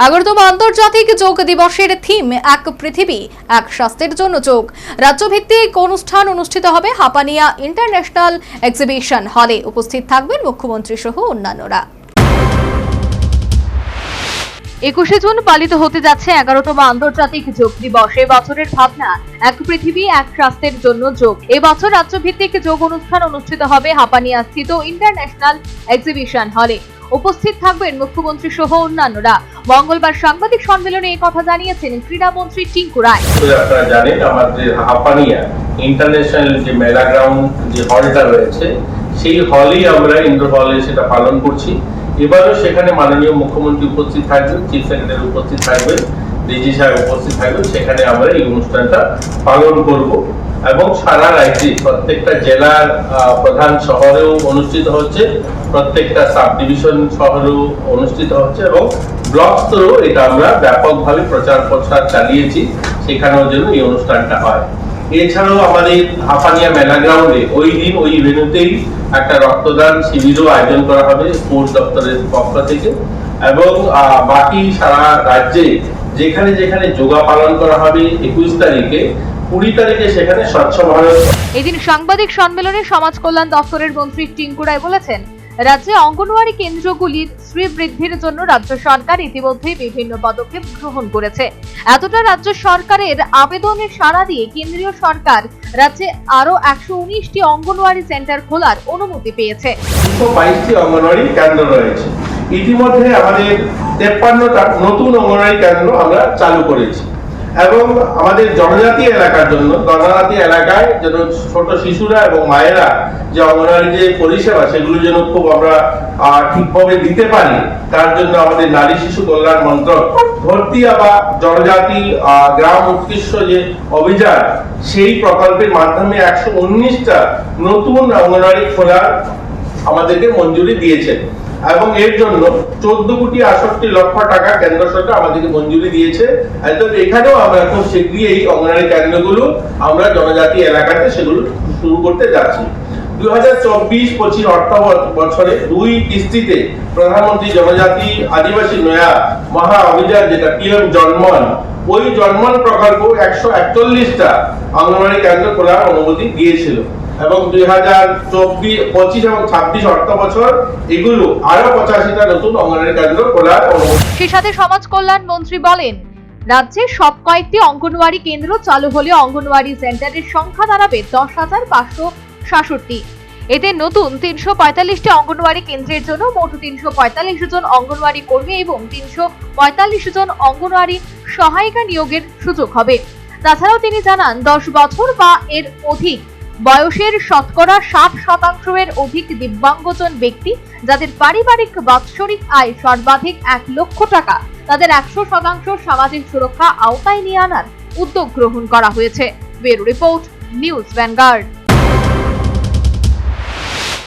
আগরতম আন্তর্জাতিক যোগ দিবসের থিম এক পৃথিবী এক স্বাস্থ্যের জন্য যোগ। রাজ্যভিত্তিক অনুষ্ঠান অনুষ্ঠিত হবে হাপানিয়া ইন্টারন্যাশনাল এক্সিবিশন হলে। উপস্থিত থাকবেন মুখ্যমন্ত্রী সহ অন্যান্যরা। 21শে জুন পালিত হতে যাচ্ছে 11তম আন্তর্জাতিক যোগ দিবস। এই বছরের ভাবনা এক পৃথিবী এক স্বাস্থ্যের জন্য যোগ। এই বছর রাজ্যভিত্তিক যোগ অনুষ্ঠান অনুষ্ঠিত হবে হাপানিয়া স্থিত ইন্টারন্যাশনাল এক্সিবিশন হলে। উপস্থিত থাকবেন মুখ্যমন্ত্রী সহ অন্যান্যরা। মঙ্গলবার সাংবাদিক সম্মেলনে এই কথা জানিয়েছেন ক্রীড়ামন্ত্রী টিঙ্কু রায়। আপনারা জানেন আমাদের হাপানিয়া ইন্টারন্যাশনাল যে মেলা গ্রাউন্ড যে হলটা রয়েছে, সেই হলেই আমরা ইনডোর হলে সেটা পালন করছি। এবারও সেখানে মাননীয় মুখ্যমন্ত্রী উপস্থিত থাকবেন, চিফ সেক্রেটারি উপস্থিত থাকবেন, ডিজি সাহেব উপস্থিত থাকবেন। সেখানে আমরা এই অনুষ্ঠানটা পালন করব এবং সারা রাজ্যে প্রত্যেকটা জেলার প্রধান শহরেও অনুষ্ঠিত হচ্ছে, প্রত্যেকটা সাব ডিভিশন শহরেও অনুষ্ঠিত হচ্ছে এবং ব্লক স্তরেও এটা আমরা ব্যাপকভাবে প্রচার প্রসার চালিয়েছি, সেখানেও যেন এই অনুষ্ঠানটা হয়। এছাড়াও আমাদের হাপানিয়া মেলা গ্রাউন্ডে ওই দিন ওই ভেন্যুতেই একটা রক্তদান শিবিরও আয়োজন করা হবে স্পোর্টস দপ্তরের পক্ষ থেকে। এবং বাকি সারা রাজ্যে যেখানে যেখানে যোগা পালন করা হবে 21 তারিখে, 20 তারিখে সেখানে স্বচ্ছ ভারত। এদিন সাংবাদিক সম্মেলনে সমাজ কল্যাণ দপ্তরের মন্ত্রী টিঙ্কু রায় বলেছেন, রাজ্যে অঙ্গনওয়াড়ি কেন্দ্রগুলির শ্রীবৃদ্ধির জন্য রাজ্য সরকার ইতিমধ্যেই বিভিন্ন পদক্ষেপ গ্রহণ করেছে। এতটা রাজ্য সরকারের আবেদনে সাড়া দিয়ে কেন্দ্রীয় সরকার রাজ্যে আরো 119টি অঙ্গনওয়াড়ি সেন্টার খোলার অনুমতি পেয়েছে। 222টি অঙ্গনওয়াড়ি কেন্দ্র রয়েছে। ইতিমধ্যে আমাদের 53টা নতুন অঙ্গনওয়াড়ি কেন্দ্র আমরা চালু করেছি এবং আমাদের জনজাতি এলাকার জন্য, জনজাতি এলাকায় যেন ছোট শিশুরা এবং মায়েরা যে অঙ্গনওয়াড়ি যে পরিষেবা সেগুলো যেন খুব আমরা ঠিকভাবে দিতে পারি, তার জন্য আমাদের নারী শিশু কল্যাণ মন্ত্রক ভর্তিয়া বা জনজাতি গ্রাম উৎকৃষ্ট যে অভিযান, সেই প্রকল্পের মাধ্যমে 119টা নতুন অঙ্গনওয়াড়ি খোলার আমাদেরকে মঞ্জুরি দিয়েছে এবং এর জন্য 14,68,00,000 টাকা কেন্দ্র সরকার আমাদেরকে মঞ্জুরি দিয়েছে। এখানেও আমরা খুব শীঘ্রই এই অঙ্গনওয়াড়ি কেন্দ্রগুলো আমরা জনজাতি এলাকাতে সেগুলো শুরু করতে যাচ্ছি। 2024-25 অর্থ বছরে 2 কিস্তিতে প্রধানমন্ত্রী জনজাতি আদিবাসী নয়া মহা অভিযান, যেটা পিএম জন্মন, ওই জন্মন প্রকল্প 141টা অঙ্গনওয়াড়ি কেন্দ্র খোলার অনুমতি দিয়েছিল এবং 2024-25 এবং 26 অর্থ বছর এগুলো আরো 85টা নতুন অঙ্গনওয়াড়ি কেন্দ্র খোলার অনুমতি। সেই সাথে সমাজ কল্যাণ মন্ত্রী বলেন, রাজ্যে সব কয়েকটি অঙ্গনওয়াড়ি কেন্দ্র চালু হলে অঙ্গনওয়াড়ি সেন্টারের সংখ্যা দাঁড়াবে 10,566। এতে নতুন 345টি অঙ্গনওয়াড়ি কেন্দ্রের জন্য মোট 345 জন অঙ্গনওয়াড়ি কর্মী এবং 345 জন অঙ্গনওয়াড়ি সহায়িকা নিয়োগের সুযোগ হবে। তাছাড়াও তিনি জানান, 10 বছর বা এর অধিক বয়সের শতকরা 60% এর অধিক দিব্যাঙ্গজন ব্যক্তি যাদের পারিবারিক বাৎসরিক আয় সর্বাধিক 1 লক্ষ টাকা, তাদের 100% সামাজিক সুরক্ষা আওতায় নিয়ে আনার উদ্যোগ গ্রহণ করা হয়েছে। Bureau report, news vanguard.